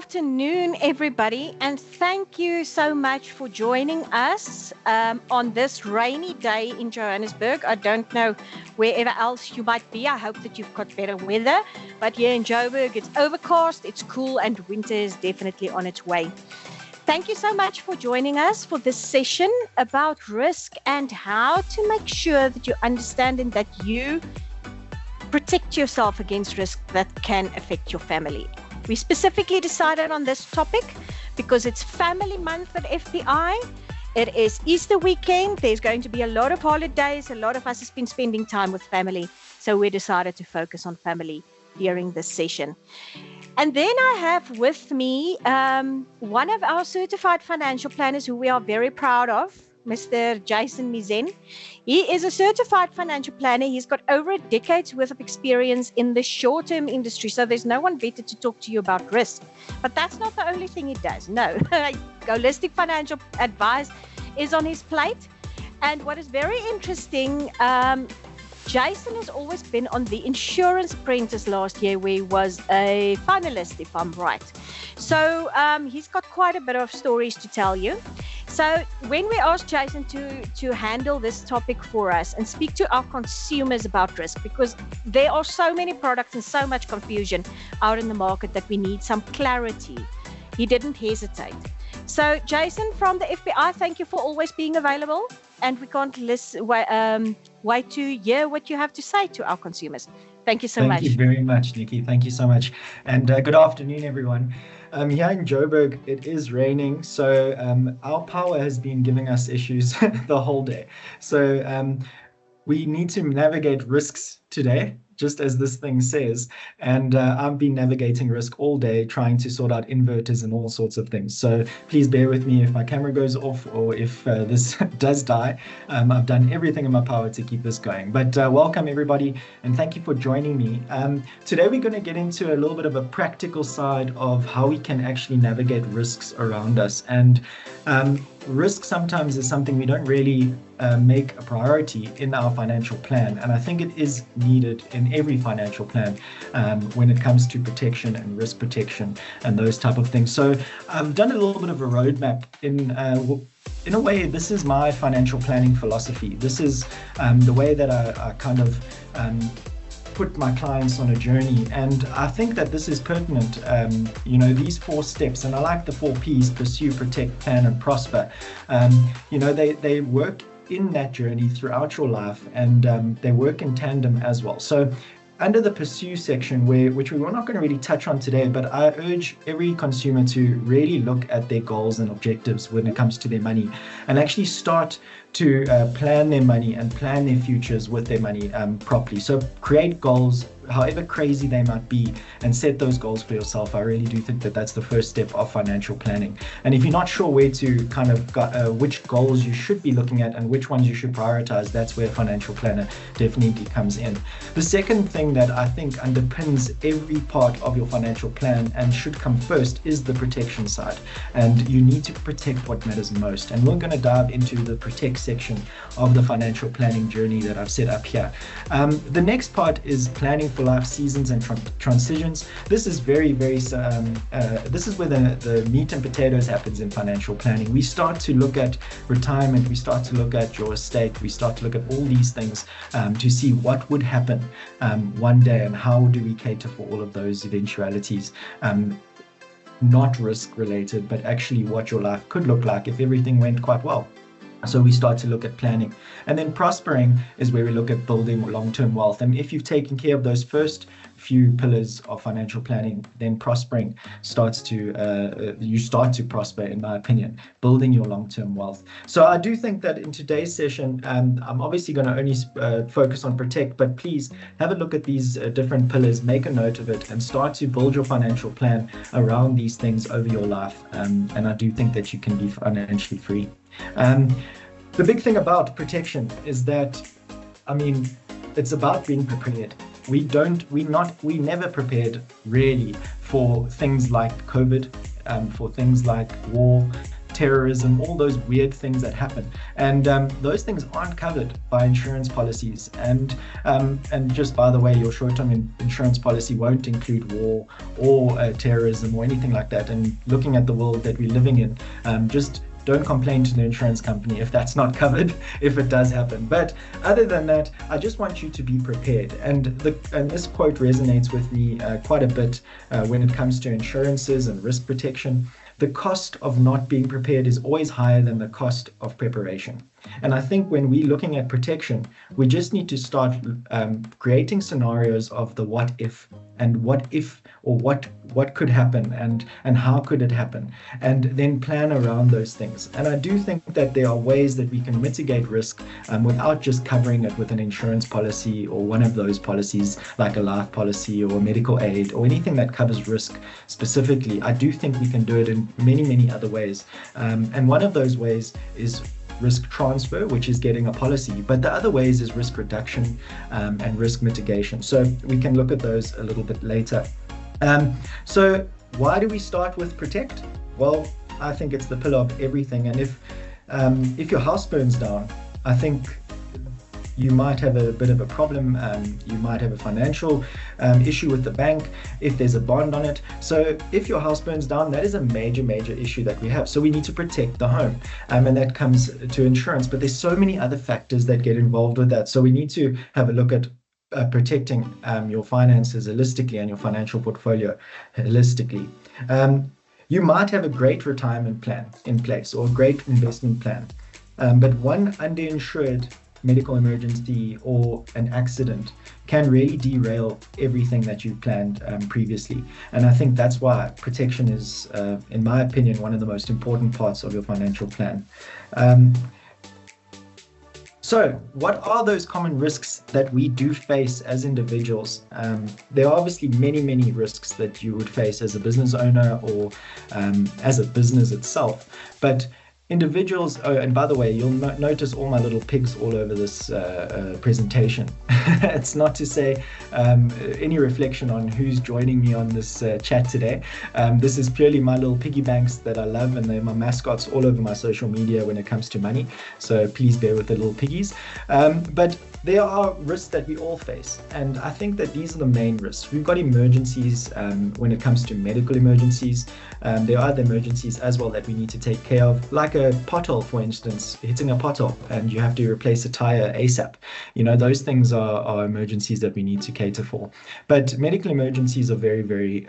afternoon, everybody, and thank you so much for joining us on this rainy day in Johannesburg. I don't know wherever else you might be. I hope that you've got better weather, but here in Joburg, it's overcast, it's cool, and winter is definitely on its way. Thank you so much for joining us for this session about risk and how to make sure that you understand and that you protect yourself against risk that can affect your family. We specifically decided on this topic because it's Family Month at FBI. It is Easter weekend. There's going to be a lot of holidays. A lot of us has been spending time with family. So we decided to focus on family during this session. And then I have with me one of our certified financial planners who we are very proud of, Mr. Jason Mizen. He is a certified financial planner. He's got over a decade's worth of experience in the short-term industry. So there's no one better to talk to you about risk. But that's not the only thing he does. No, holistic financial advice is on his plate. And what is very interesting, Jason has always been on the Insurance Apprentice last year, where he was a finalist, if I'm right. So he's got quite a bit of stories to tell you. So when we asked Jason to handle this topic for us and speak to our consumers about risk, because there are so many products and so much confusion out in the market that we need some clarity, he didn't hesitate. So Jason from the FBI, thank you for always being available, and we can't wait to hear what you have to say to our consumers. Thank you so much. Thank you very much, Nikki. Thank you so much. And good afternoon, everyone. Here in Joburg, it is raining, so our power has been giving us issues the whole day. So we need to navigate risks today, just as this thing says. And I've been navigating risk all day, trying to sort out inverters and all sorts of things. So please bear with me if my camera goes off or if this does die. I've done everything in my power to keep this going. But welcome, everybody, and thank you for joining me. Today, we're going to get into a little bit of a practical side of how we can actually navigate risks around us. And risk sometimes is something we don't really make a priority in our financial plan. And I think it is needed in every financial plan when it comes to protection and risk protection and those type of things. So I've done a little bit of a roadmap in a way. This is my financial planning philosophy. This is the way that I kind of put my clients on a journey, and I think that this is pertinent. These 4 steps, and I like the 4 P's: pursue, protect, plan, and prosper. They work in that journey throughout your life, and they work in tandem as well. So under the pursue section, which we're not going to really touch on today, but I urge every consumer to really look at their goals and objectives when it comes to their money, and actually start to plan their money and plan their futures with their money properly. So create goals, however crazy they might be, and set those goals for yourself. I really do think that that's the first step of financial planning. And if you're not sure where to kind of which goals you should be looking at and which ones you should prioritize, that's where a financial planner definitely comes in. The second thing that I think underpins every part of your financial plan and should come first is the protection side. And you need to protect what matters most. And we're going to dive into the protect section of the financial planning journey that I've set up here. The next part is planning for life seasons and transitions. This is very, very, this is where the meat and potatoes happens in financial planning. We start to look at retirement, we start to look at your estate, we start to look at all these things to see what would happen one day and how do we cater for all of those eventualities. Not risk related, but actually what your life could look like if everything went quite well. So we start to look at planning. And then prospering is where we look at building long-term wealth. And if you've taken care of those first few pillars of financial planning, then prospering starts to, you start to prosper, in my opinion, building your long-term wealth. So I do think that in today's session, I'm obviously going to only focus on protect, but please have a look at these different pillars, make a note of it, and start to build your financial plan around these things over your life. And I do think that you can be financially free. The big thing about protection is that, it's about being prepared. We never prepared really for things like COVID, for things like war, terrorism, all those weird things that happen. And those things aren't covered by insurance policies. And just by the way, your short-term insurance policy won't include war or terrorism or anything like that. And looking at the world that we're living in, just don't complain to the insurance company if that's not covered, if it does happen. But other than that, I just want you to be prepared. And this quote resonates with me quite a bit when it comes to insurances and risk protection. The cost of not being prepared is always higher than the cost of preparation. And I think when we're looking at protection, we just need to start creating scenarios of the what if, and what if, or what could happen, and how could it happen, and then plan around those things. And I do think that there are ways that we can mitigate risk without just covering it with an insurance policy or one of those policies like a life policy or medical aid or anything that covers risk specifically. I do think we can do it in many, many other ways. And one of those ways is risk transfer, which is getting a policy, but the other ways is risk reduction and risk mitigation. So we can look at those a little bit later. So why do we start with protect? Well, I think it's the pillar of everything. And if your house burns down, I think you might have a bit of a problem. You might have a financial issue with the bank if there's a bond on it. So if your house burns down, that is a major, major issue that we have. So we need to protect the home, and that comes to insurance. But there's so many other factors that get involved with that. So we need to have a look at protecting your finances holistically and your financial portfolio holistically. You might have a great retirement plan in place or a great investment plan, but one underinsured medical emergency or an accident can really derail everything that you've planned previously. And I think that's why protection is, in my opinion, one of the most important parts of your financial plan. So what are those common risks that we do face as individuals? There are obviously many, many risks that you would face as a business owner or as a business itself. But individuals, oh, and by the way, you'll notice all my little pigs all over this presentation. It's not to say any reflection on who's joining me on this chat today. This is purely my little piggy banks that I love, and they're my mascots all over my social media when it comes to money. So please bear with the little piggies. But there are risks that we all face, and I think that these are the main risks. We've got emergencies when it comes to medical emergencies. There are other emergencies as well that we need to take care of, like a pothole, for instance, hitting a pothole and you have to replace a tire ASAP. You know, those things are emergencies that we need to cater for. But medical emergencies are very, very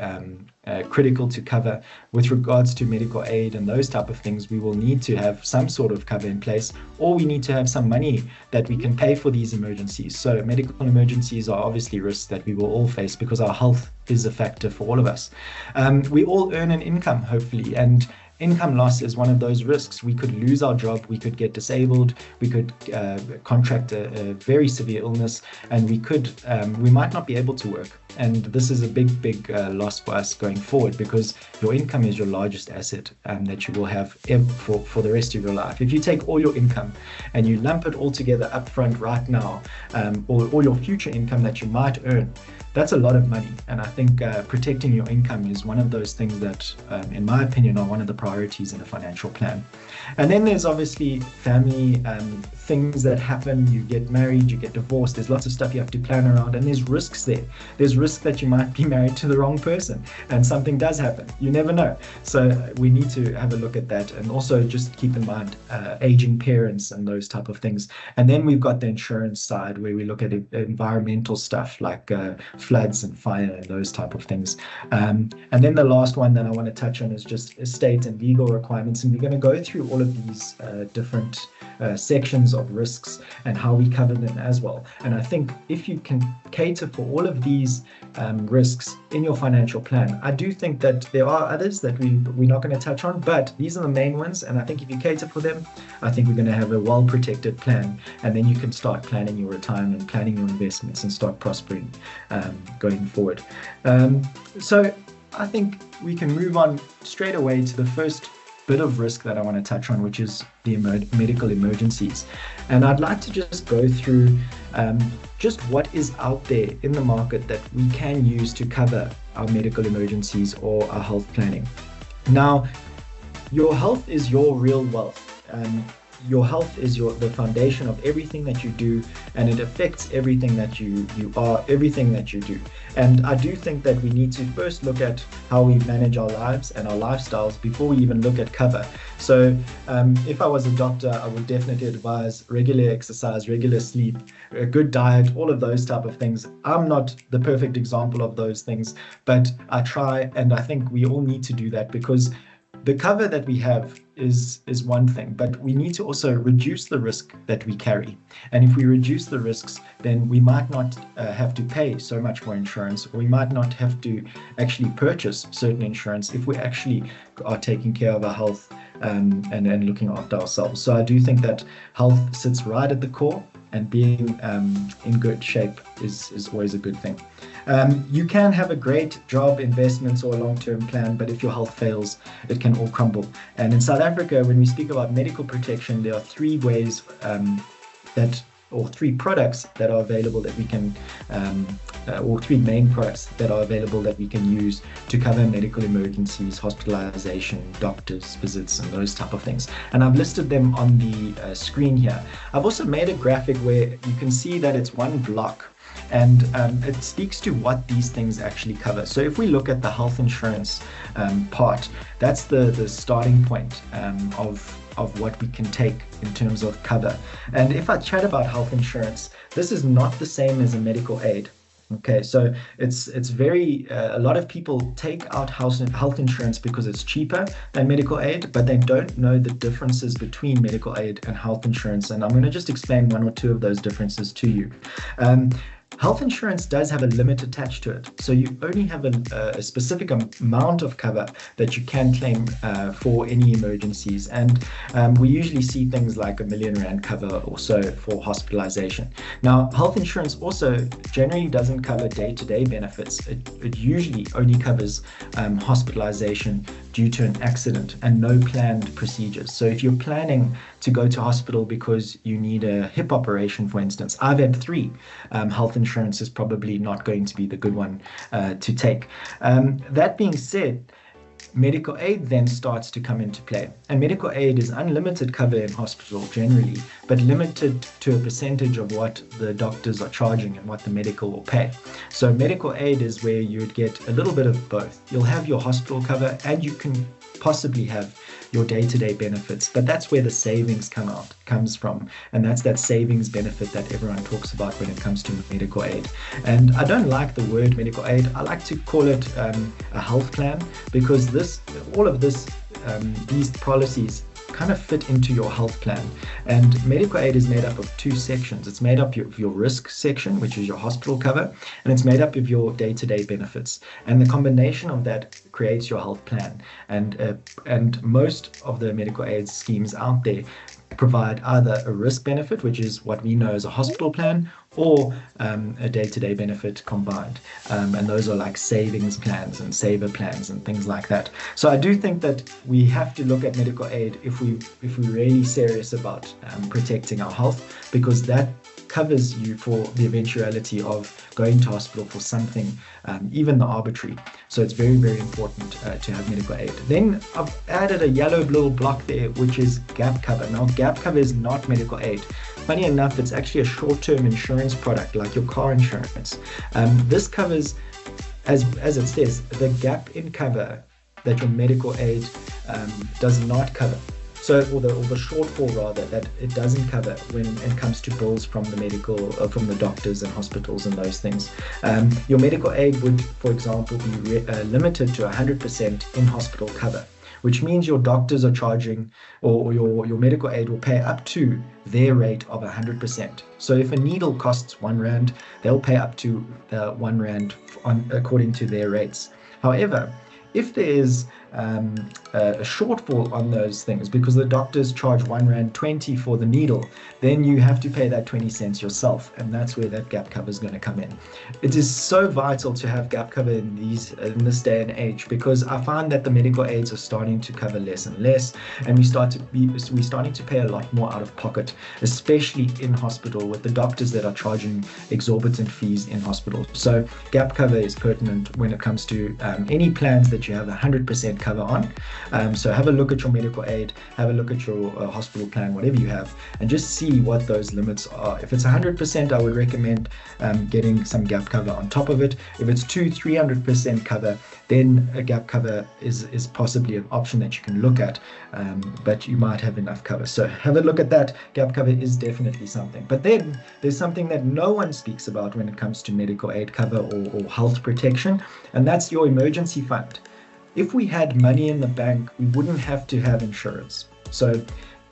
critical to cover. With regards to medical aid and those type of things, we will need to have some sort of cover in place, or we need to have some money that we can pay for these emergencies. So medical emergencies are obviously risks that we will all face because our health is a factor for all of us. We all earn an income, hopefully, and income loss is one of those risks. We could lose our job, we could get disabled, we could contract a very severe illness, and we might not be able to work. And this is a big, big loss for us going forward, because your income is your largest asset that you will have for the rest of your life. If you take all your income and you lump it all together up front right now, or all your future income that you might earn, that's a lot of money. And I think protecting your income is one of those things that, in my opinion, are one of the priorities in a financial plan. And then there's obviously family things that happen. You get married, you get divorced, there's lots of stuff you have to plan around, and there's risks there. There's risk that you might be married to the wrong person and something does happen. You never know. So we need to have a look at that, and also just keep in mind aging parents and those type of things. And then we've got the insurance side, where we look at environmental stuff like floods and fire and those type of things. And then the last one that I want to touch on is just estate and legal requirements. And we're going to go through all of these different sections of risks and how we cover them as well. And I think if you can cater for all of these risks in your financial plan, I do think that there are others that we're not going to touch on, but these are the main ones. And I think if you cater for them, I think we're going to have a well-protected plan. And then you can start planning your retirement, planning your investments, and start prospering going forward. So I think we can move on straight away to the first bit of risk that I want to touch on, which is the medical emergencies. And I'd like to just go through just what is out there in the market that we can use to cover our medical emergencies or our health planning. Now, Your health is your real wealth. Your health is the foundation of everything that you do, and it affects everything that you are, everything that you do. And I do think that we need to first look at how we manage our lives and our lifestyles before we even look at cover. So if I was a doctor, I would definitely advise regular exercise, regular sleep, a good diet, all of those type of things. I'm not the perfect example of those things, but I try, and I think we all need to do that, because the cover that we have is one thing, but we need to also reduce the risk that we carry. And if we reduce the risks, then we might not have to pay so much for insurance, or we might not have to actually purchase certain insurance if we actually are taking care of our health and looking after ourselves. So I do think that health sits right at the core, and being in good shape is always a good thing. You can have a great job, investments, or a long-term plan, but if your health fails, it can all crumble. And in South Africa, when we speak about medical protection, there are three ways or three products that are available that we can, or three main products that are available that we can use to cover medical emergencies, hospitalization, doctor's visits, and those type of things. And I've listed them on the screen here. I've also made a graphic where you can see that it's one block, and it speaks to what these things actually cover. So if we look at the health insurance part, that's the starting point of what we can take in terms of cover. And if I chat about health insurance, this is not the same as a medical aid. Okay, so it's very a lot of people take out health insurance because it's cheaper than medical aid, but they don't know the differences between medical aid and health insurance. And I'm going to just explain one or two of those differences to you. Health insurance does have a limit attached to it. So you only have a specific amount of cover that you can claim for any emergencies. And we usually see things like R1 million cover or so for hospitalization. Now, health insurance also generally doesn't cover day-to-day benefits. It usually only covers hospitalization due to an accident and no planned procedures. So if you're planning to go to hospital because you need a hip operation, for instance, I've had three, health insurance is probably not going to be the good one to take. That being said, medical aid then starts to come into play. And medical aid is unlimited cover in hospital generally, but limited to a percentage of what the doctors are charging and what the medical will pay. So medical aid is where you would get a little bit of both. You'll have your hospital cover, and you can possibly have your day-to-day benefits, but that's where the savings comes from, and that's that savings benefit that everyone talks about when it comes to medical aid. And I don't like the word medical aid. I like to call it a health plan, because all of these policies kind of fit into your health plan. And medical aid is made up of two sections. It's made up of your risk section, which is your hospital cover, and it's made up of your day-to-day benefits. And the combination of that creates your health plan. And most of the medical aid schemes out there provide either a risk benefit, which is what we know as a hospital plan, or a day-to-day benefit combined. And those are like savings plans and saver plans and things like that. So I do think that we have to look at medical aid if we're really serious about protecting our health, because that covers you for the eventuality of going to hospital for something, even the arbitrary. So it's very, very important to have medical aid. Then I've added a yellow little block there, which is gap cover. Now, gap cover is not medical aid. Funny enough, it's actually a short-term insurance product like your car insurance. This covers, as it says, the gap in cover that your medical aid does not cover. So, or the shortfall rather, that it doesn't cover when it comes to bills from from the doctors and hospitals and those things. Your medical aid would, for example, be limited to 100% in-hospital cover, which means your doctors are charging, or your medical aid will pay up to their rate of 100%. So if a needle costs R1, they'll pay up to R1 according to their rates. However, if there is a shortfall on those things because the doctors charge R1.20 for the needle, then you have to pay that 20 cents yourself, and that's where that gap cover is going to come in. It is so vital to have gap cover in this day and age, because I find that the medical aids are starting to cover less and less, and we're starting to pay a lot more out of pocket, especially in hospital, with the doctors that are charging exorbitant fees in hospital. So gap cover is pertinent when it comes to any plans that you have 100% spend cover on. So have a look at your medical aid, have a look at your hospital plan, whatever you have, and just see what those limits are. If it's 100%, I would recommend getting some gap cover on top of it. If it's 300% cover, then a gap cover is possibly an option that you can look at, but you might have enough cover. So have a look at that. Gap cover is definitely something. But then there's something that no one speaks about when it comes to medical aid cover or health protection, and that's your emergency fund. If we had money in the bank, we wouldn't have to have insurance. So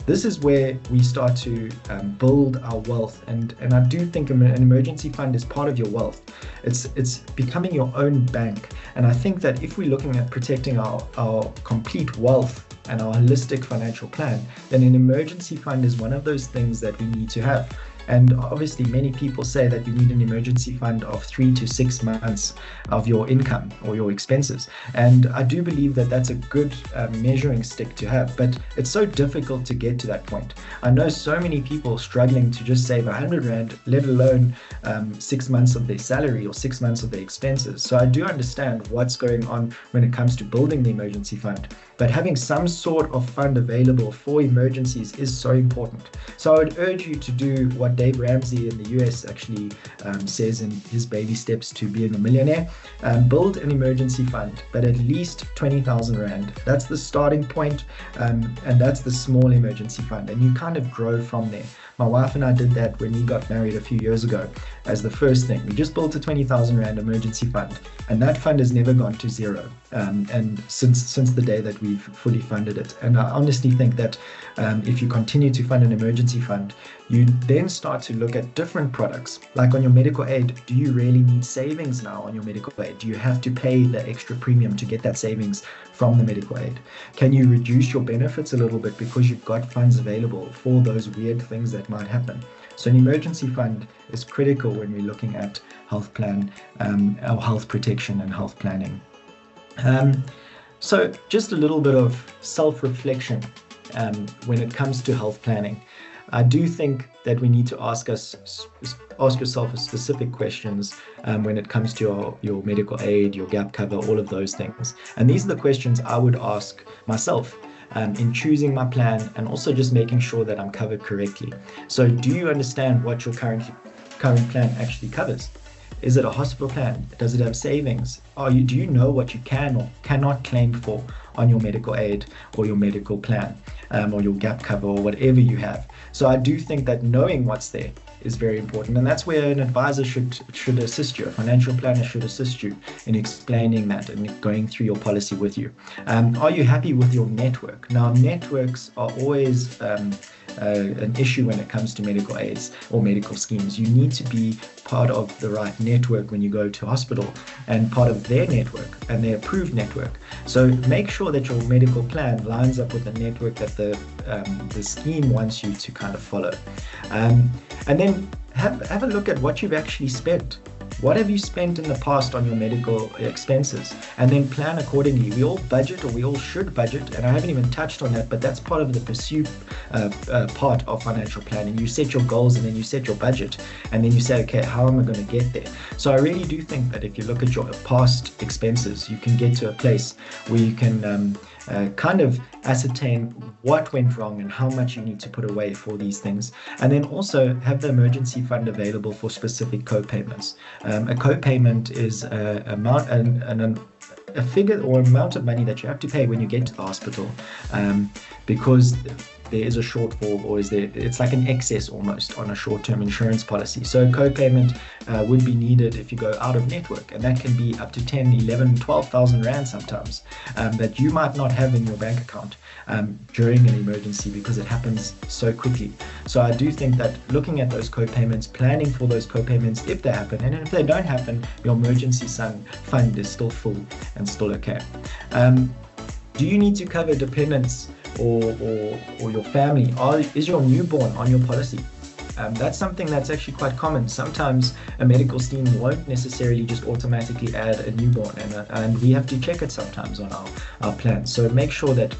this is where we start to build our wealth, and I do think an emergency fund is part of your wealth. It's becoming your own bank, and I think that if we're looking at protecting our complete wealth and our holistic financial plan, then an emergency fund is one of those things that we need to have. And obviously, many people say that you need an emergency fund of 3 to 6 months of your income or your expenses. And I do believe that that's a good measuring stick to have, but it's so difficult to get to that point. I know so many people struggling to just save 100 Rand, let alone 6 months of their salary or 6 months of their expenses. So I do understand what's going on when it comes to building the emergency fund. But having some sort of fund available for emergencies is so important. So I would urge you to do what Dave Ramsey in the US actually says in his baby steps to being a millionaire. Build an emergency fund, but at least 20,000 Rand. That's the starting point, and that's the small emergency fund. And you kind of grow from there. My wife and I did that when we got married a few years ago as the first thing. We just built a 20,000 Rand emergency fund, and that fund has never gone to zero. And since the day that we've fully funded it. And I honestly think that if you continue to fund an emergency fund, you then start to look at different products. Like on your medical aid, do you really need savings now on your medical aid? Do you have to pay the extra premium to get that savings from the medical aid? Can you reduce your benefits a little bit because you've got funds available for those weird things that might happen? So an emergency fund is critical when we're looking at health plan, our health protection and health planning. So just a little bit of self-reflection when it comes to health planning. I do think that we need to ask yourself specific questions when it comes to your medical aid, your gap cover, all of those things. And these are the questions I would ask myself in choosing my plan, and also just making sure that I'm covered correctly. So do you understand what your current plan actually covers? Is it a hospital plan? Does it have savings? Do you know what you can or cannot claim for on your medical aid or your medical plan, or your gap cover or whatever you have? So I do think that knowing what's there is very important, and that's where an advisor should assist you. A financial planner should assist you in explaining that and going through your policy with you. Are you happy with your network? Now, networks are always an issue when it comes to medical aids or medical schemes. You need to be part of the right network when you go to hospital, and part of their network and their approved network. So make sure that your medical plan lines up with the network that the scheme wants you to kind of follow. And then have a look at what you've actually spent. What have you spent in the past on your medical expenses? And then plan accordingly. We all budget, or we all should budget, and I haven't even touched on that, but that's part of the pursuit part of financial planning. You set your goals, and then you set your budget, and then you say, okay, how am I going to get there? So I really do think that if you look at your past expenses, you can get to a place where you can kind of ascertain what went wrong and how much you need to put away for these things. And then also have the emergency fund available for specific co-payments. A co-payment is a figure or amount of money that you have to pay when you get to the hospital, because there is a shortfall, or it's like an excess almost on a short-term insurance policy. So co-payment would be needed if you go out of network, and that can be up to 10, 11, 12,000 Rand sometimes, that you might not have in your bank account during an emergency, because it happens so quickly. So I do think that looking at those co-payments, planning for those co-payments if they happen, and if they don't happen, your emergency fund is still full and still okay. Do you need to cover dependents or your family? Is your newborn on your policy? That's something that's actually quite common. Sometimes a medical scheme won't necessarily just automatically add a newborn, and we have to check it sometimes on our plans. So make sure that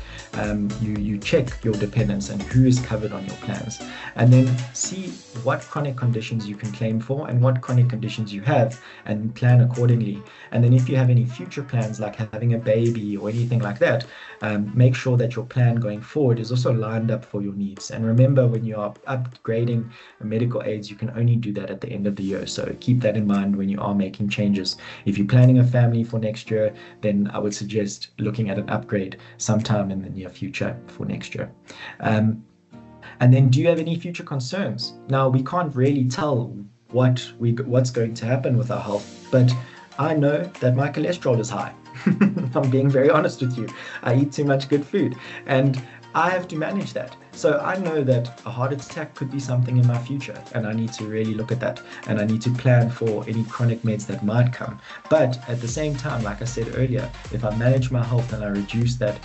you check your dependents and who is covered on your plans, and then see what chronic conditions you can claim for and what chronic conditions you have, and plan accordingly. And then if you have any future plans like having a baby or anything like that, make sure that your plan going forward is also lined up for your needs. And remember, when you are upgrading medical aids, you can only do that at the end of the year. So keep that in mind when you are making changes. If you're planning a family for next year, then I would suggest looking at an upgrade sometime in the near future for next year. And then, do you have any future concerns? Now, we can't really tell what's going to happen with our health, but I know that my cholesterol is high. I'm being very honest with you. I eat too much good food, and I have to manage that. So I know that a heart attack could be something in my future, and I need to really look at that, and I need to plan for any chronic meds that might come. But at the same time, like I said earlier, if I manage my health and I reduce that,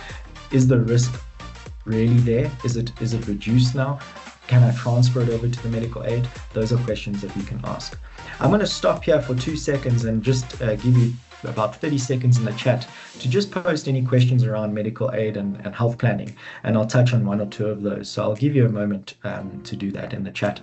is the risk really there? Is it reduced now? Can I transfer it over to the medical aid? Those are questions that we can ask. I'm going to stop here for 2 seconds and just give you about 30 seconds in the chat to just post any questions around medical aid and health planning, and I'll touch on one or two of those. So I'll give you a moment to do that in the chat.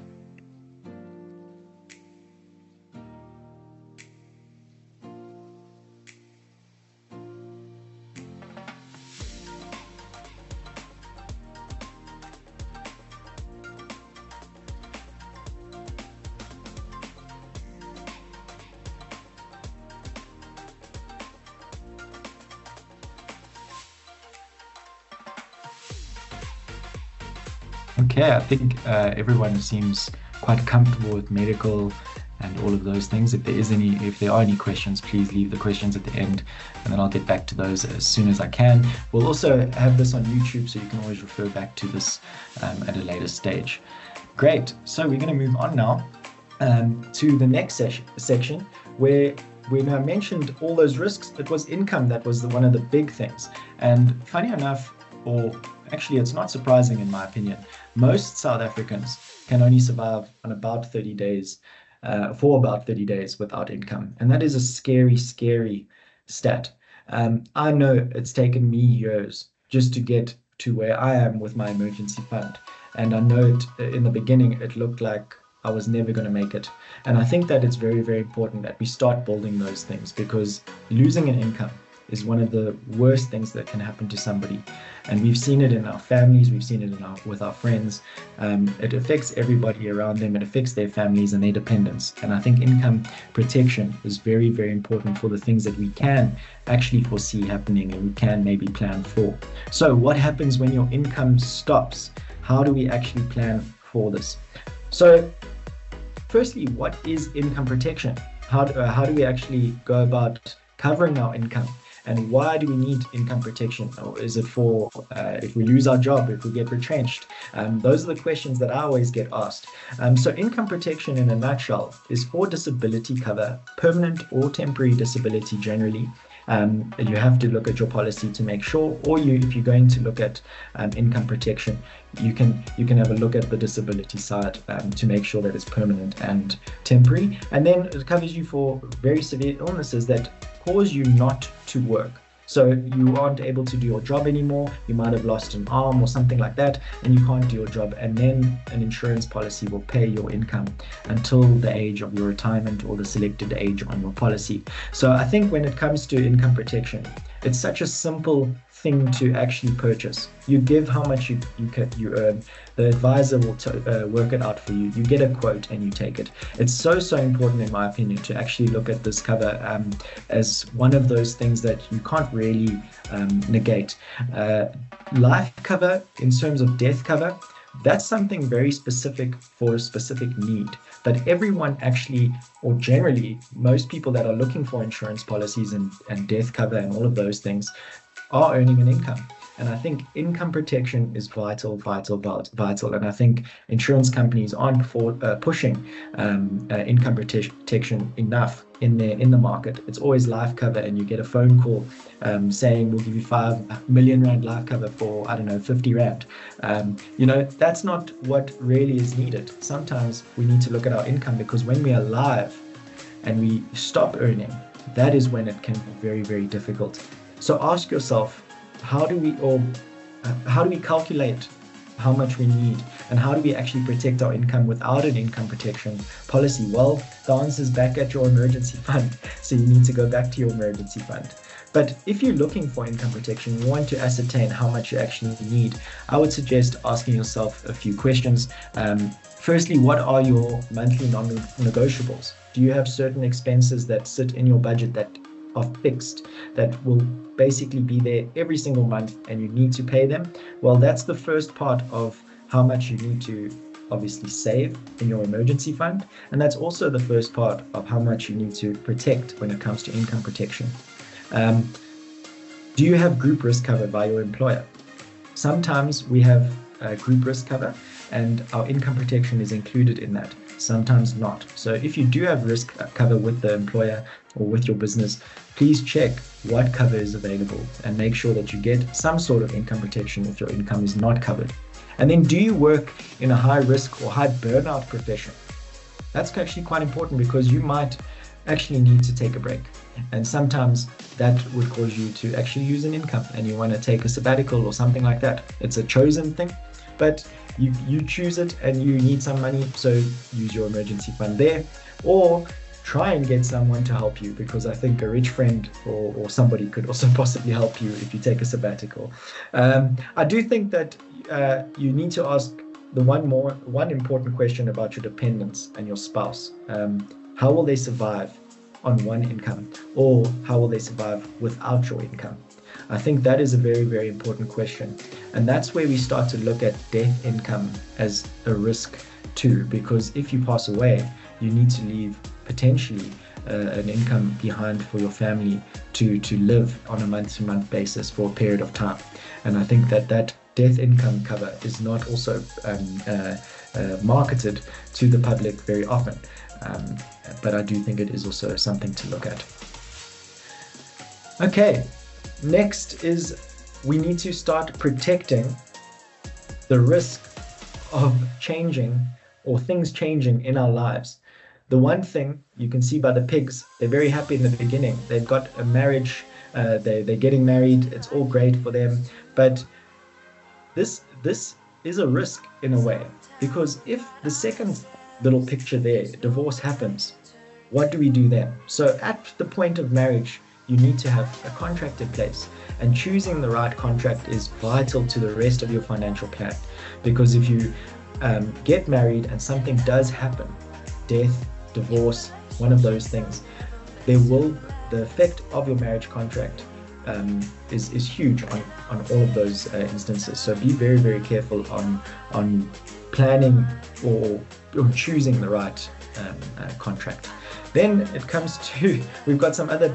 Okay, I think everyone seems quite comfortable with medical and all of those things. If there are any questions, please leave the questions at the end, and then I'll get back to those as soon as I can. We'll also have this on YouTube, so you can always refer back to this at a later stage. Great, so we're going to move on now to the next section where when I mentioned all those risks, it was income that was one of the big things. And funny enough, or actually it's not surprising in my opinion, most South Africans can only survive on about 30 days, for about 30 days without income. And that is a scary, scary stat. I know it's taken me years just to get to where I am with my emergency fund. And I know in the beginning, it looked like I was never going to make it. And I think that it's very, very important that we start building those things, because losing an income is one of the worst things that can happen to somebody. And we've seen it in our families, we've seen it with our friends. It affects everybody around them, it affects their families and their dependents. And I think income protection is very, very important for the things that we can actually foresee happening and we can maybe plan for. So what happens when your income stops? How do we actually plan for this? So firstly, what is income protection? How do we actually go about covering our income? And why do we need income protection? Or is it for if we lose our job, if we get retrenched? Those are the questions that I always get asked. So income protection in a nutshell is for disability cover, permanent or temporary disability generally. You have to look at your policy to make sure, or if you're going to look at income protection, you can have a look at the disability side to make sure that it's permanent and temporary. And then it covers you for very severe illnesses that cause you not to work. So you aren't able to do your job anymore, you might have lost an arm or something like that, and you can't do your job, and then an insurance policy will pay your income until the age of your retirement or the selected age on your policy. So I think when it comes to income protection, it's such a simple thing to actually purchase. You give how much you earn. The advisor will work it out for you. You get a quote and you take it. It's so important, in my opinion, to actually look at this cover as one of those things that you can't really negate. Life cover, in terms of death cover, that's something very specific for a specific need. But everyone actually, or generally, most people that are looking for insurance policies and death cover and all of those things, are earning an income. And I think income protection is vital, vital, vital. And I think insurance companies aren't pushing income protection enough in the market. It's always life cover, and you get a phone call saying we'll give you 5 million rand life cover for, I don't know, 50 rand. That's not what really is needed. Sometimes we need to look at our income, because when we are alive and we stop earning, that is when it can be very, very difficult. So ask yourself, how do we calculate how much we need, and how do we actually protect our income without an income protection policy? Well, the answer is back at your emergency fund. So you need to go back to your emergency fund. But if you're looking for income protection, you want to ascertain how much you actually need, I would suggest asking yourself a few questions. Firstly, what are your monthly non-negotiables? Do you have certain expenses that sit in your budget that are fixed, that will basically be there every single month and you need to pay them? Well, that's the first part of how much you need to obviously save in your emergency fund. And that's also the first part of how much you need to protect when it comes to income protection. Do you have group risk cover by your employer? Sometimes we have group risk cover and our income protection is included in that, sometimes not. So if you do have risk cover with the employer or with your business, please check what cover is available and make sure that you get some sort of income protection if your income is not covered. And then, do you work in a high risk or high burnout profession? That's actually quite important, because you might actually need to take a break. And sometimes that would cause you to actually use an income and you want to take a sabbatical or something like that. It's a chosen thing, but you choose it and you need some money, so use your emergency fund there, or try and get someone to help you, because I think a rich friend or somebody could also possibly help you if you take a sabbatical. I do think that you need to ask the one important question about your dependents and your spouse. How will they survive on one income, or how will they survive without your income? I think that is a very, very important question. And that's where we start to look at death income as a risk too, because if you pass away, you need to leave potentially an income behind for your family to live on a month-to-month basis for a period of time. And I think that death income cover is not also marketed to the public very often. But I do think it is also something to look at. Okay, next is we need to start protecting the risk of changing or things changing in our lives. The one thing you can see by the pigs, they're very happy in the beginning. They've got a marriage, they're getting married, it's all great for them. But this is a risk in a way, because if the second little picture there, divorce happens, what do we do then? So at the point of marriage, you need to have a contract in place, and choosing the right contract is vital to the rest of your financial plan. Because if you get married and something does happen, death, divorce, one of those things, the effect of your marriage contract is huge on all of those instances. So be very, very careful on planning or choosing the right contract. Then it comes to, we've got some other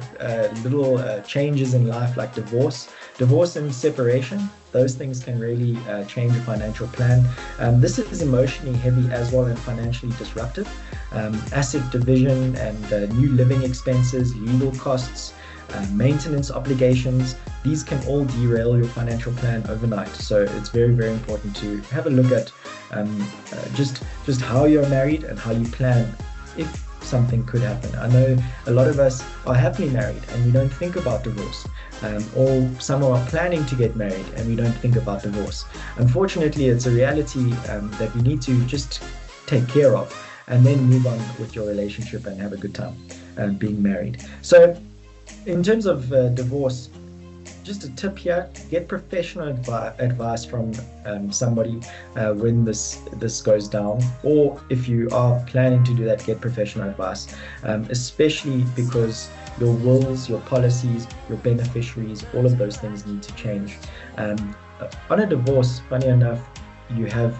little changes in life, like divorce and separation. Those things can really change a financial plan. This is emotionally heavy as well and financially disruptive. Asset division and new living expenses, legal costs, maintenance obligations, these can all derail your financial plan overnight. So it's very, very important to have a look at just how you're married and how you plan if something could happen. I know a lot of us are happily married and we don't think about divorce, or some are planning to get married and we don't think about divorce. Unfortunately, it's a reality that we need to just take care of and then move on with your relationship and have a good time being married. So in terms of divorce, just a tip here, get professional advice from somebody when this goes down, or if you are planning to do that, get professional advice, especially because your wills, your policies, your beneficiaries, all of those things need to change. On a divorce, funny enough, you have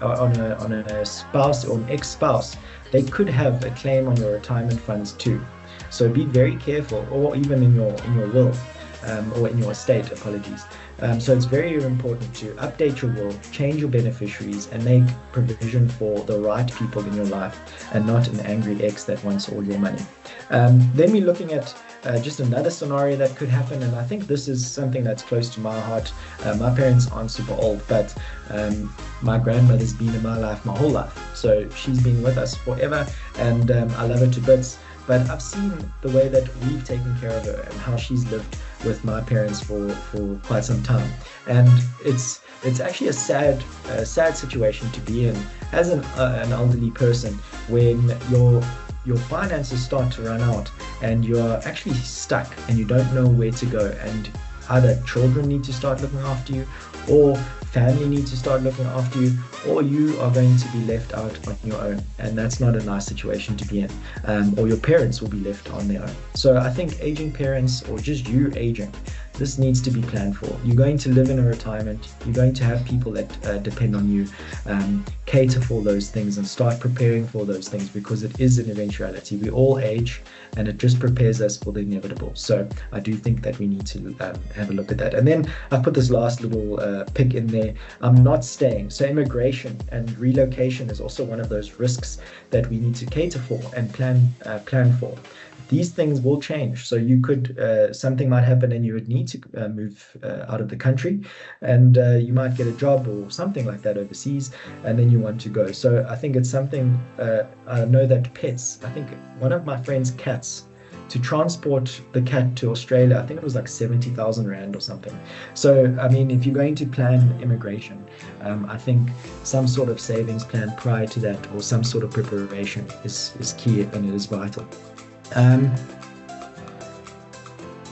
on a spouse or an ex-spouse, they could have a claim on your retirement funds too. So be very careful, or even in your will. or in your estate, apologies. So it's very important to update your will, change your beneficiaries, and make provision for the right people in your life and not an angry ex that wants all your money. Then we're looking at just another scenario that could happen, and I think this is something that's close to my heart. My parents aren't super old, but my grandmother's been in my life my whole life. So she's been with us forever, and I love her to bits. But I've seen the way that we've taken care of her and how she's lived with my parents for quite some time. And it's actually a sad situation to be in as an elderly person, when your finances start to run out and you're actually stuck and you don't know where to go, and either children need to start looking after you, or family need to start looking after you, or you are going to be left out on your own, and that's not a nice situation to be in. Or your parents will be left on their own. So I think aging parents, or just you aging, this needs to be planned for. You're going to live in a retirement. You're going to have people that depend on you. Cater for those things and start preparing for those things, because it is an eventuality. We all age, and it just prepares us for the inevitable. So I do think that we need to have a look at that. And then I put this last little pick in there. I'm not staying. So immigration and relocation is also one of those risks that we need to cater for and plan for. These things will change. So you could, something might happen and you would need to move out of the country, and you might get a job or something like that overseas, and then you want to go. So I think it's something, I know that pets, I think one of my friend's cats, to transport the cat to Australia, I think it was like 70,000 Rand or something. So, I mean, if you're going to plan immigration, I think some sort of savings plan prior to that, or some sort of preparation is key, and it is vital.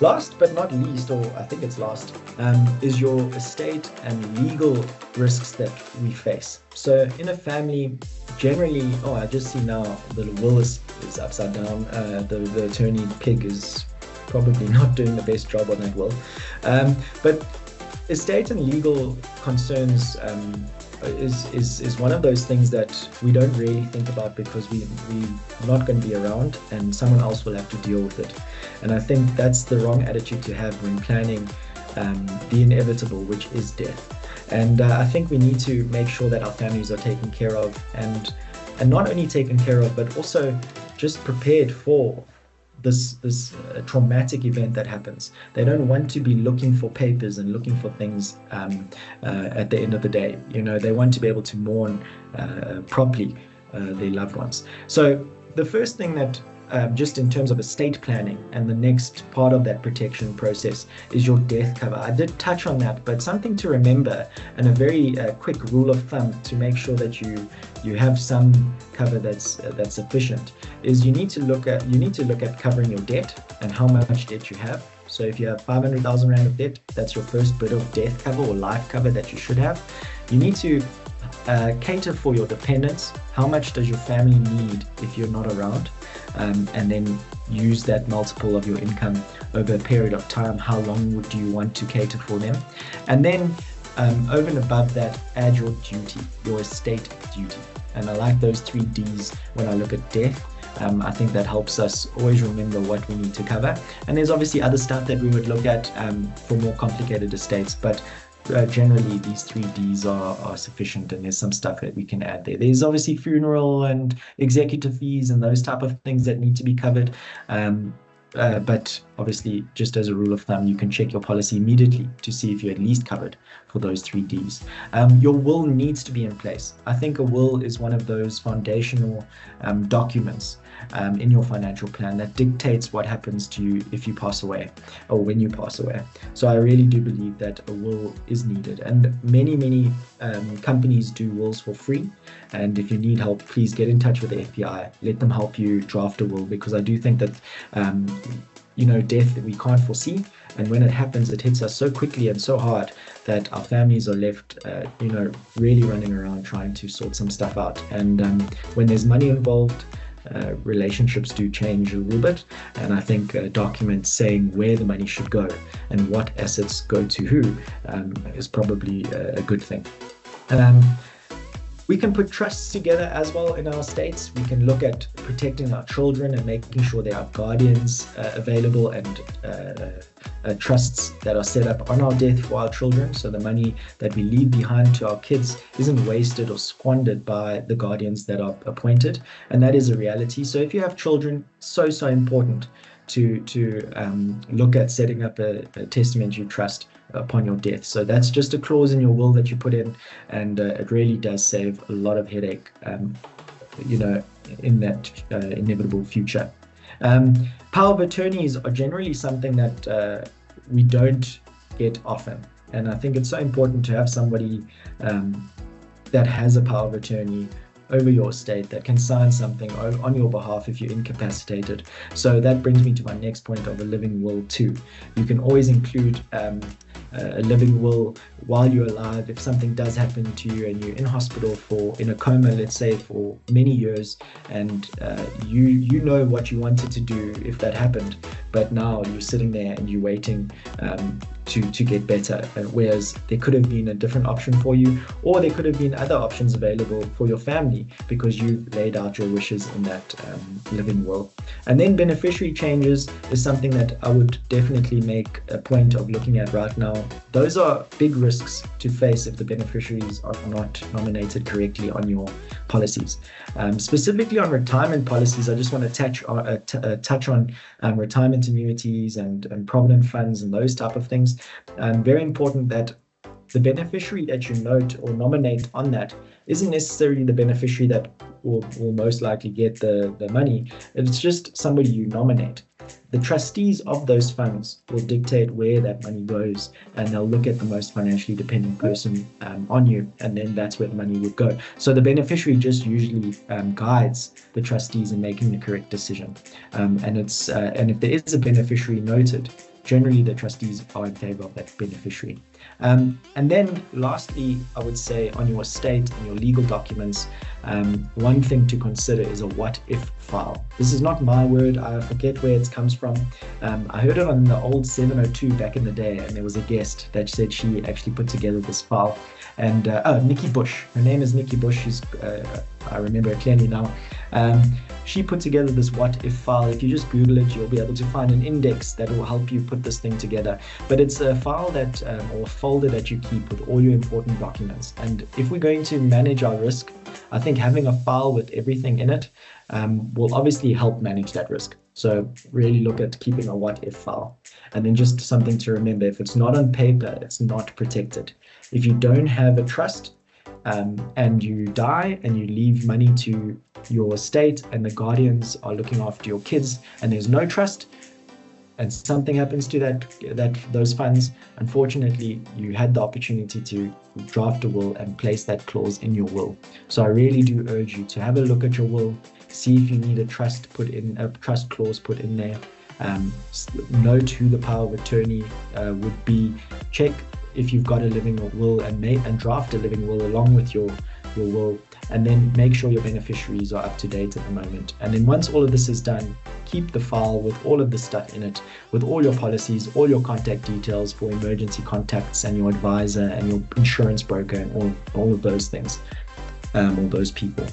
Last but not least, or I think it's last, is your estate and legal risks that we face. So in a family, generally, I just see now the will is upside down. The attorney pig is probably not doing the best job on that will. But estate and legal concerns is one of those things that we don't really think about, because we're not going to be around and someone else will have to deal with it. And I think that's the wrong attitude to have when planning the inevitable, which is death. And I think we need to make sure that our families are taken care of, and not only taken care of, but also just prepared for this traumatic event that happens. They don't want to be looking for papers and looking for things at the end of the day. You know, they want to be able to mourn properly their loved ones. So the first thing that just in terms of estate planning, and the next part of that protection process, is your death cover. I did touch on that, but something to remember, and a very quick rule of thumb to make sure that you have some cover that's sufficient, is you need to look at covering your debt and how much debt you have. So if you have 500,000 Rand of debt, that's your first bit of death cover or life cover that you should have. You need to cater for your dependents. How much does your family need if you're not around? And then use that multiple of your income over a period of time. How long would you want to cater for them? And then over and above that, add your duty, your estate duty. And I like those 3 Ds when I look at death. I think that helps us always remember what we need to cover. And there's obviously other stuff that we would look at for more complicated estates, but generally these 3 Ds are sufficient, and there's some stuff that we can add there. There's obviously funeral and executive fees and those type of things that need to be covered. But obviously, just as a rule of thumb, you can check your policy immediately to see if you're at least covered for those 3 Ds. Your will needs to be in place. I think a will is one of those foundational documents in your financial plan that dictates what happens to you if you pass away, or when you pass away. So I really do believe that a will is needed, and many companies do wills for free. And if you need help, please get in touch with the FBI. Let them help you draft a will, because I do think that death that we can't foresee, and when it happens, it hits us so quickly and so hard that our families are left really running around trying to sort some stuff out. And when there's money involved, relationships do change a little bit, and I think documents saying where the money should go and what assets go to who is probably a good thing. We can put trusts together as well in our estates. We can look at protecting our children and making sure there are guardians available and trusts that are set up on our death for our children. So the money that we leave behind to our kids isn't wasted or squandered by the guardians that are appointed. And that is a reality. So if you have children, so important to look at setting up a testamentary trust upon your death. So that's just a clause in your will that you put in, and it really does save a lot of headache, in that inevitable future. Power of attorneys are generally something that we don't get often, and I think it's so important to have somebody that has a power of attorney over your estate that can sign something on your behalf if you're incapacitated. So that brings me to my next point of a living will too. You can always include a living will while you're alive. If something does happen to you and you're in hospital in a coma, let's say, for many years, and you know what you wanted to do if that happened, but now you're sitting there and you're waiting to get better, whereas there could have been a different option for you, or there could have been other options available for your family because you've laid out your wishes in that living will. And then beneficiary changes is something that I would definitely make a point of looking at right now. Those are big risks to face if the beneficiaries are not nominated correctly on your policies. Specifically on retirement policies, I just want to touch on retirement annuities and provident funds and those type of things. Very important that the beneficiary that you note or nominate on that isn't necessarily the beneficiary that will most likely get the money. It's just somebody you nominate. The trustees of those funds will dictate where that money goes, and they'll look at the most financially dependent person on you, and then that's where the money would go. So the beneficiary just usually guides the trustees in making the correct decision. And if there is a beneficiary noted, generally the trustees are in favor of that beneficiary. And then lastly, I would say on your estate and your legal documents, one thing to consider is a what if file. This is not my word. I forget where it comes from. I heard it on the old 702 back in the day, and there was a guest that said she actually put together this file. And Nikki Bush, her name is Nikki Bush. I remember it clearly now. She put together this what if file. If you just Google it, you'll be able to find an index that will help you put this thing together. But it's a file that or a folder that you keep with all your important documents. And if we're going to manage our risk, I think having a file with everything in it will obviously help manage that risk. So really look at keeping a what if file. And then just something to remember, if it's not on paper, it's not protected. If you don't have a trust, and you die and you leave money to your estate and the guardians are looking after your kids, and there's no trust, and something happens to those funds, unfortunately, you had the opportunity to draft a will and place that clause in your will. So I really do urge you to have a look at your will, see if you need a trust clause put in there. Note who the power of attorney would be. Check if you've got a living will and draft a living will along with your will, and then make sure your beneficiaries are up to date at the moment. And then once all of this is done, keep the file with all of the stuff in it, with all your policies, all your contact details for emergency contacts and your advisor and your insurance broker and all of those things, all those people.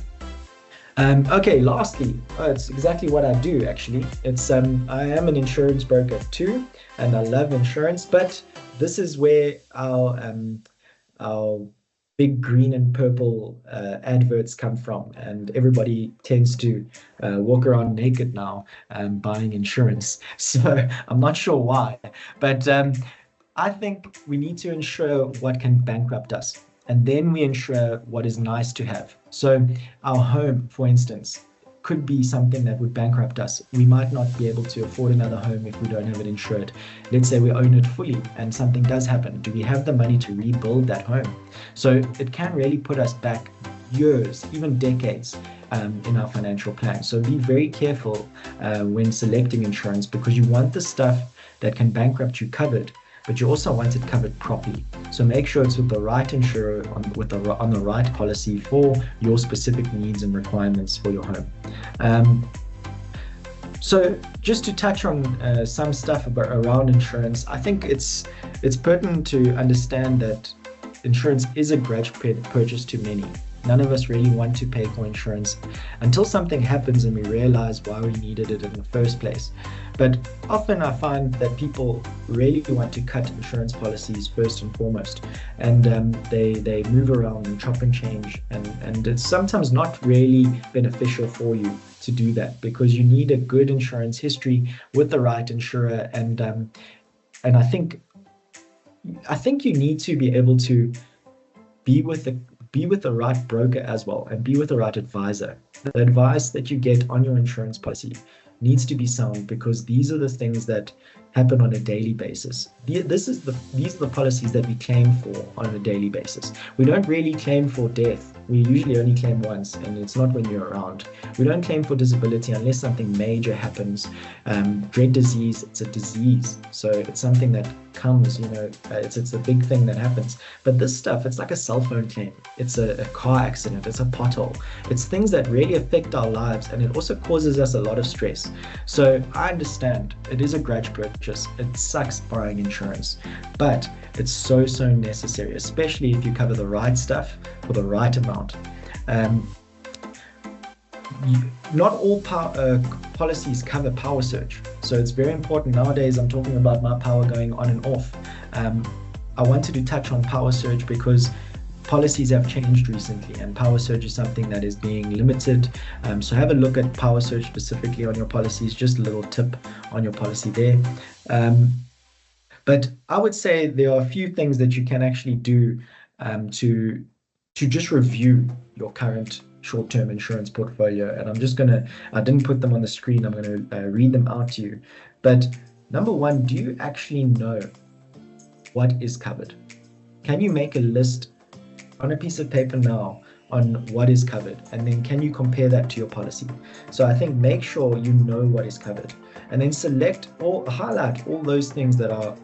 Okay, lastly, it's exactly what I do actually. It's I am an insurance broker too, and I love insurance, but this is where our big green and purple adverts come from, and everybody tends to walk around naked now buying insurance. So I'm not sure why, but I think we need to insure what can bankrupt us, and then we insure what is nice to have. So our home, for instance, could be something that would bankrupt us. We might not be able to afford another home if we don't have it insured. Let's say we own it fully and something does happen. Do we have the money to rebuild that home? So it can really put us back years, even decades in our financial plan. So be very careful when selecting insurance, because you want the stuff that can bankrupt you covered, but you also want it covered properly. So make sure it's with the right insurer on the right policy for your specific needs and requirements for your home. So just to touch on some stuff around insurance, I think it's pertinent to understand that insurance is a grudge purchase to many. None of us really want to pay for insurance until something happens and we realize why we needed it in the first place. But often I find that people really want to cut insurance policies first and foremost, and they move around and chop and change, and it's sometimes not really beneficial for you to do that, because you need a good insurance history with the right insurer, and I think you need to be able to be with the right broker as well, and be with the right advisor. The advice that you get on your insurance policy needs to be sound, because these are the things that happen on a daily basis. These are the policies that we claim for on a daily basis. We don't really claim for death. We usually only claim once, and it's not when you're around. We don't claim for disability unless something major happens. Dread disease, it's a disease, so it's something that comes, it's a big thing that happens. But this stuff, it's like a cell phone claim. It's a car accident, it's a pothole. It's things that really affect our lives, and it also causes us a lot of stress. So I understand it is a grudge purchase. It sucks buying insurance, but it's so necessary, especially if you cover the right stuff for the right amount. Not all policies cover power surge, so it's very important. Nowadays I'm talking about my power going on and off. I wanted to touch on power surge because policies have changed recently, and power surge is something that is being limited. So have a look at power surge specifically on your policies. Just a little tip on your policy there. But I would say there are a few things that you can actually do to just review your current short-term insurance portfolio. And I didn't put them on the screen. I'm going to read them out to you. But number one, do you actually know what is covered? Can you make a list on a piece of paper now on what is covered, and then can you compare that to your policy? So I think make sure you know what is covered, and then highlight all those things that are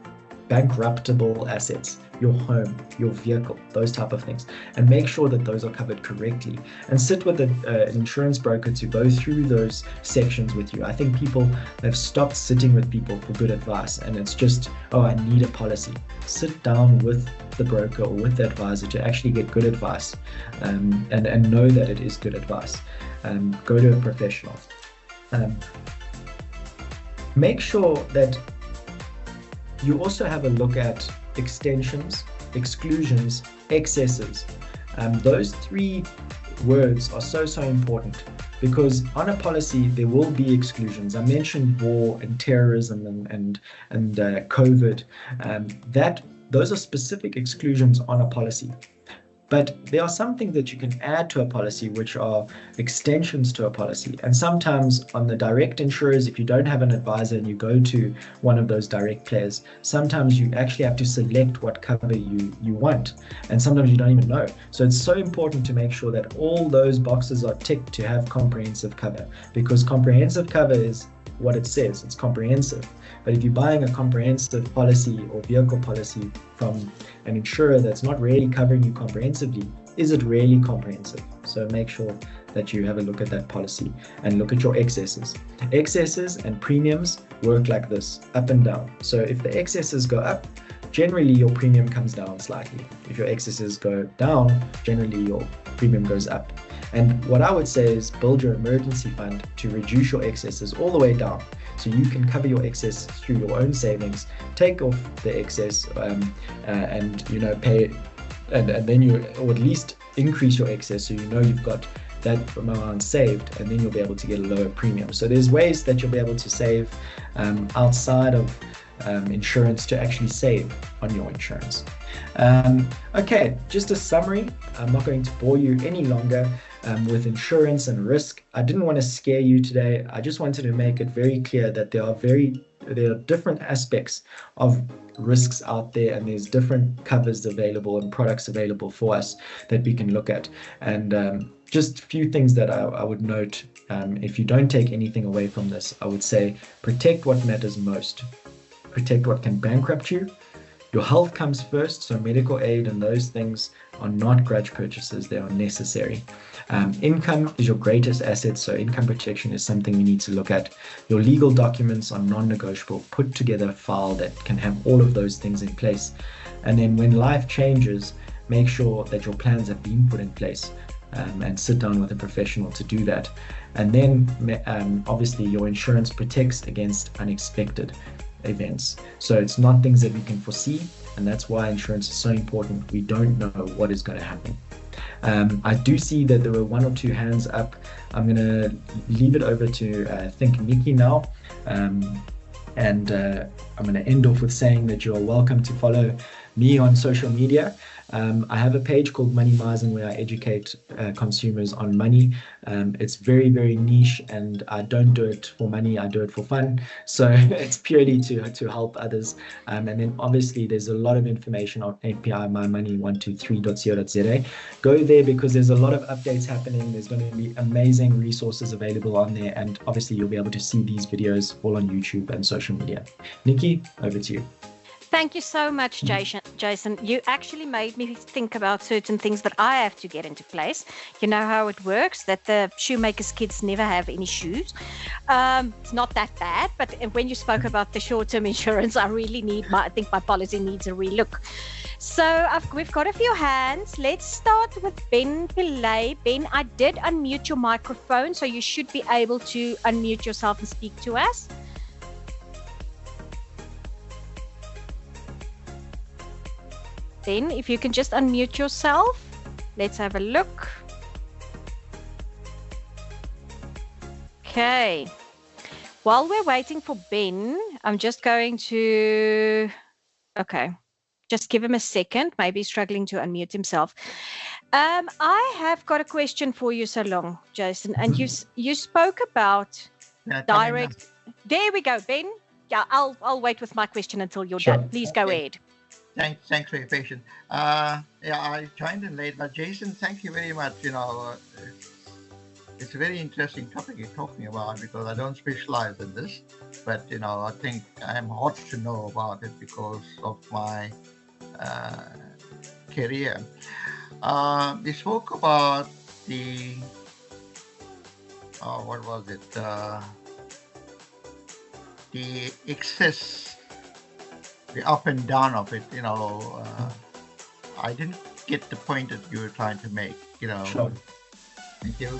bankruptable assets, your home, your vehicle, those type of things, and make sure that those are covered correctly, and sit with an insurance broker to go through those sections with you. I think people have stopped sitting with people for good advice, and it's just, oh, I need a policy. Sit down with the broker or with the advisor to actually get good advice, and know that it is good advice. Go to a professional. Make sure that you also have a look at extensions, exclusions, excesses. Those three words are so important, because on a policy there will be exclusions. I mentioned war and terrorism and COVID. Those are specific exclusions on a policy. But there are some things that you can add to a policy which are extensions to a policy. And sometimes on the direct insurers, if you don't have an advisor and you go to one of those direct players, sometimes you actually have to select what cover you want. And sometimes you don't even know. So it's so important to make sure that all those boxes are ticked to have comprehensive cover, because comprehensive cover is what it says, it's comprehensive. But if you're buying a comprehensive policy or vehicle policy from an insurer that's not really covering you comprehensively, is it really comprehensive? So make sure that you have a look at that policy and look at your excesses. Excesses and premiums work like this, up and down. So if the excesses go up, generally your premium comes down slightly. If your excesses go down, generally your premium goes up. And what I would say is build your emergency fund to reduce your excesses all the way down, so you can cover your excess through your own savings, take off the excess, and pay, and then or at least increase your excess, so you've got that amount saved, and then you'll be able to get a lower premium. So there's ways that you'll be able to save outside of insurance to actually save on your insurance. Okay, just a summary. I'm not going to bore you any longer with insurance and risk. I didn't want to scare you today. I just wanted to make it very clear that there are different aspects of risks out there, and there's different covers available and products available for us that we can look at. And just a few things that I would note. If you don't take anything away from this, I would say protect what matters most. Protect what can bankrupt you. Your health comes first, so medical aid and those things are not grudge purchases, they are necessary. Income is your greatest asset, so income protection is something you need to look at. Your legal documents are non-negotiable. Put together a file that can have all of those things in place. And then when life changes, make sure that your plans have been put in place. and sit down with a professional to do that. And then obviously your insurance protects against unexpected events. So it's not things that we can foresee, and that's why insurance is so important. We don't know what is going to happen. I do see that there were one or two hands up. I'm going to leave it over to, I think, Nikki now. And I'm going to end off with saying that you're welcome to follow me on social media. I have a page called Money Mizen where I educate consumers on money. It's very, very niche, and I don't do it for money. I do it for fun. So it's purely to help others. And then obviously there's a lot of information on API mymoney123.co.za. Go there because there's a lot of updates happening. There's going to be amazing resources available on there. And obviously you'll be able to see these videos all on YouTube and social media. Nikki, over to you. Thank you so much, Jason. You actually made me think about certain things that I have to get into place. You know how it works, that the shoemaker's kids never have any shoes. It's not that bad, but when you spoke about the short-term insurance, I think my policy needs a relook. So we've got a few hands. Let's start with Ben Pillay. Ben, I did unmute your microphone, so you should be able to unmute yourself and speak to us. Then if you can just unmute yourself, let's have a look. Okay. While we're waiting for Ben, I'm just going to, okay, just give him a second. Maybe he's struggling to unmute himself. I have got a question for you, so long, Jason. And you spoke about direct. There we go, Ben. Yeah, I'll wait with my question until you're done. Please go ahead. Thanks for your patience. Yeah, I joined in late, but Jason, thank you very much. It's a very interesting topic you're talking about because I don't specialize in this, but I think I'm hot to know about it because of my career. We spoke about the what was it? The excess. The up and down of it, I didn't get the point that you were trying to make, Sure. Thank you.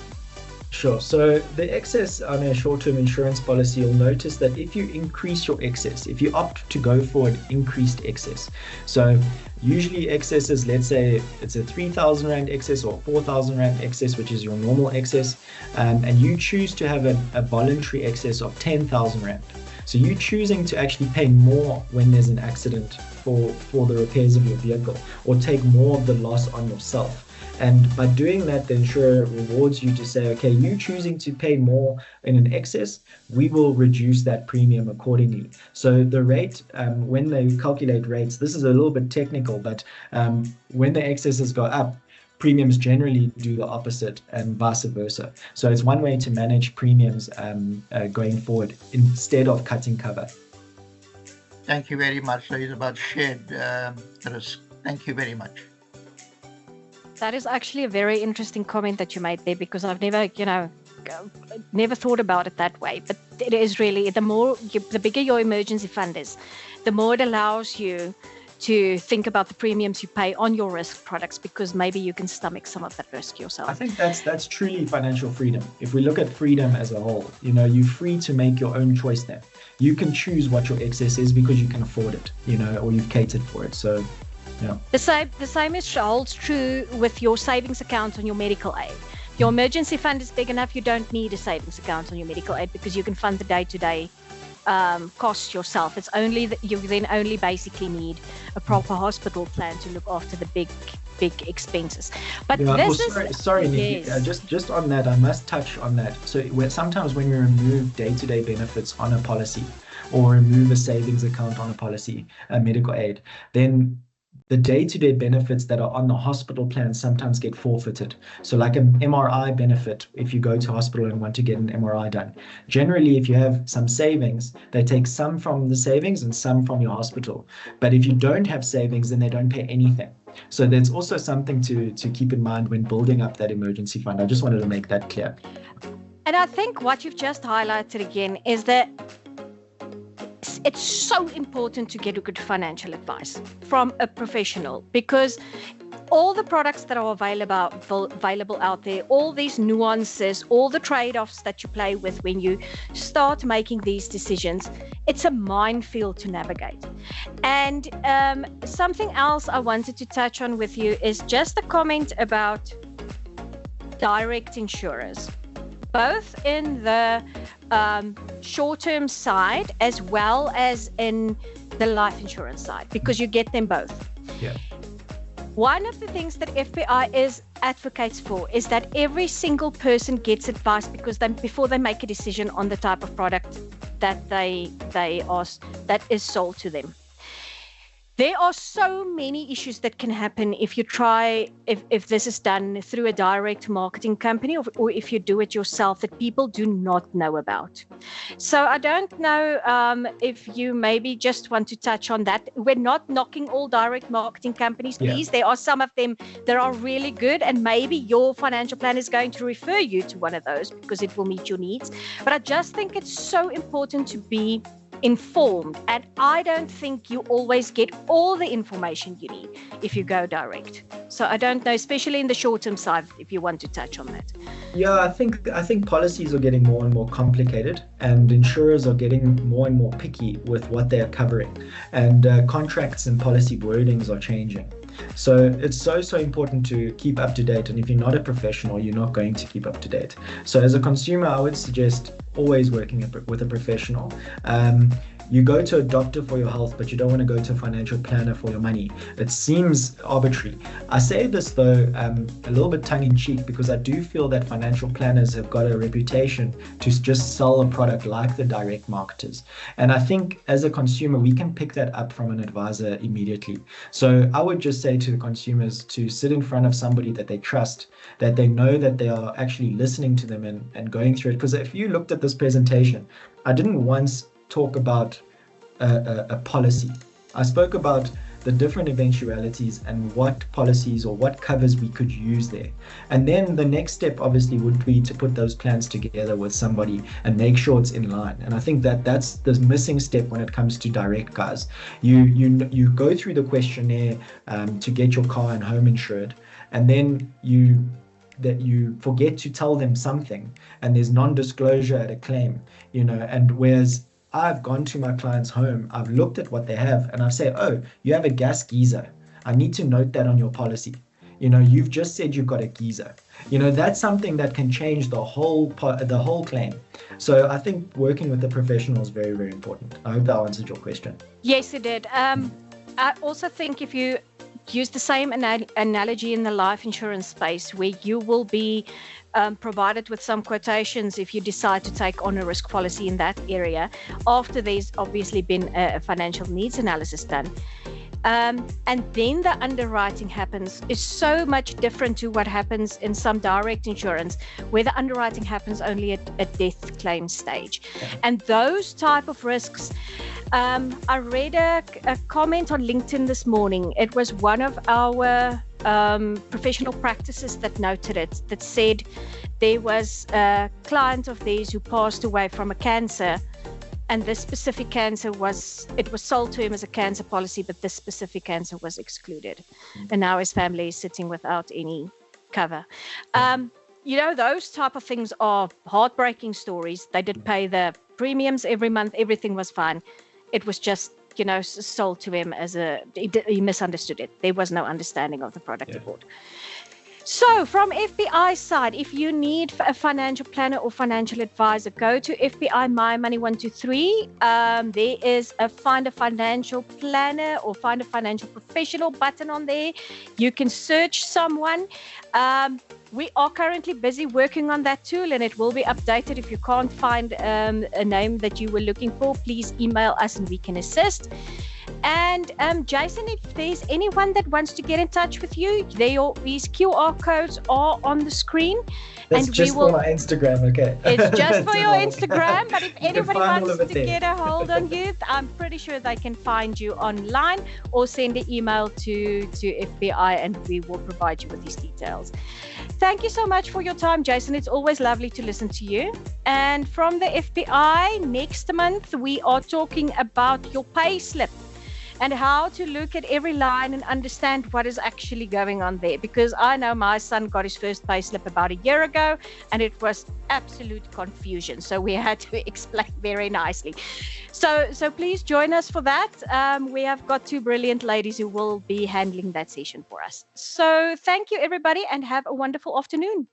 Sure. So the excess on a short-term insurance policy, you'll notice that if you increase your excess, if you opt to go for an increased excess, so usually excess is, let's say it's a 3,000 Rand excess or 4,000 Rand excess, which is your normal excess, and you choose to have a voluntary excess of 10,000 Rand. So you're choosing to actually pay more when there's an accident for the repairs of your vehicle, or take more of the loss on yourself. And by doing that, the insurer rewards you to say, okay, you choosing to pay more in an excess, we will reduce that premium accordingly. So the rate, when they calculate rates, this is a little bit technical, but when the excesses go up, premiums generally do the opposite and vice versa. So it's one way to manage premiums going forward instead of cutting cover. Thank you very much. So it's about shared risk. Thank you very much. That is actually a very interesting comment that you made there, because I've never, never thought about it that way. But it is really, the bigger your emergency fund is, the more it allows you to think about the premiums you pay on your risk products, because maybe you can stomach some of that risk yourself. I think that's truly financial freedom. If we look at freedom as a whole, you're free to make your own choice then. You can choose what your excess is because you can afford it, or you've catered for it. So, yeah. The same holds true with your savings account on your medical aid. Your emergency fund is big enough, you don't need a savings account on your medical aid because you can fund the day-to-day costs yourself. It's only that you then only basically need a proper hospital plan to look after the big expenses. But sorry, Nikki, just on that, I must touch on that. So sometimes when we remove day-to-day benefits on a policy, or remove a savings account on a policy, a medical aid, then the day-to-day benefits that are on the hospital plan sometimes get forfeited. So like an MRI benefit, if you go to hospital and want to get an MRI done, generally if you have some savings, they take some from the savings and some from your hospital. But if you don't have savings, then they don't pay anything. So there's also something to keep in mind when building up that emergency fund. I just wanted to make that clear. And I think what you've just highlighted again is that it's so important to get a good financial advice from a professional, because all the products that are available out there, all these nuances, all the trade-offs that you play with when you start making these decisions, it's a minefield to navigate. And something else I wanted to touch on with you is just a comment about direct insurers, both in the short-term side as well as in the life insurance side, because you get them both. Yeah. One of the things that FBI advocates for is that every single person gets advice before they make a decision on the type of product that that is sold to them. There are so many issues that can happen if this is done through a direct marketing company or if you do it yourself that people do not know about. So I don't know if you maybe just want to touch on that. We're not knocking all direct marketing companies, please. Yeah. There are some of them that are really good, and maybe your financial plan is going to refer you to one of those because it will meet your needs. But I just think it's so important to be informed, and I don't think you always get all the information you need if you go direct. So I don't know, especially in the short-term side, if you want to touch on that. Yeah, I think policies are getting more and more complicated, and insurers are getting more and more picky with what they are covering, and contracts and policy wordings are changing. So it's so important to keep up to date, and if you're not a professional, you're not going to keep up to date. So as a consumer, I would suggest always working with a professional. You go to a doctor for your health, but you don't want to go to a financial planner for your money. It seems arbitrary. I say this though a little bit tongue-in-cheek, because I do feel that financial planners have got a reputation to just sell a product like the direct marketers. And I think as a consumer, we can pick that up from an advisor immediately. So I would just say to the consumers to sit in front of somebody that they trust, that they know that they are actually listening to them and going through it. Because if you looked at this presentation, I didn't once talk about a policy. I spoke about the different eventualities and what policies or what covers we could use there. And then the next step obviously would be to put those plans together with somebody and make sure it's in line. And I think that that's the missing step when it comes to direct, guys. You go through the questionnaire to get your car and home insured, and then you forget to tell them something, and there's non-disclosure at a claim, and whereas I've gone to my client's home, I've looked at what they have, and I say, oh, you have a gas geyser. I need to note that on your policy. You've just said you've got a geyser. That's something that can change the whole claim. So I think working with a professional is very, very important. I hope that answered your question. Yes, it did. I also think if you use the same analogy in the life insurance space, where you will be provided with some quotations if you decide to take on a risk policy in that area, after there's obviously been a financial needs analysis done. And then the underwriting happens is so much different to what happens in some direct insurance, where the underwriting happens only at death claim stage. And those type of risks, I read a comment on LinkedIn this morning. It was one of our professional practices that noted it, that said there was a client of theirs who passed away from a cancer, and this specific cancer was sold to him as a cancer policy, but this specific cancer was excluded. And now his family is sitting without any cover. Those type of things are heartbreaking stories. They did pay the premiums every month. Everything was fine. It was just, sold to him as he misunderstood it. There was no understanding of the product at all. So from FBI side, if you need a financial planner or financial advisor, go to FBI My Money 123. There is a find a financial planner or find a financial professional button on there. You can search someone. We are currently busy working on that tool, and it will be updated. If you can't find a name that you were looking for, please email us and we can assist. And Jason, if there's anyone that wants to get in touch with you, these QR codes are on the screen. That's just for my Instagram, okay? It's just for your Instagram, but if anybody wants to get a hold on you, I'm pretty sure they can find you online or send an email to FBI, and we will provide you with these details. Thank you so much for your time, Jason. It's always lovely to listen to you. And from the FBI, next month, we are talking about your pay slip. and how to look at every line and understand what is actually going on there. Because I know my son got his first payslip about a year ago, and it was absolute confusion. So we had to explain very nicely. So please join us for that. We have got two brilliant ladies who will be handling that session for us. So thank you, everybody, and have a wonderful afternoon.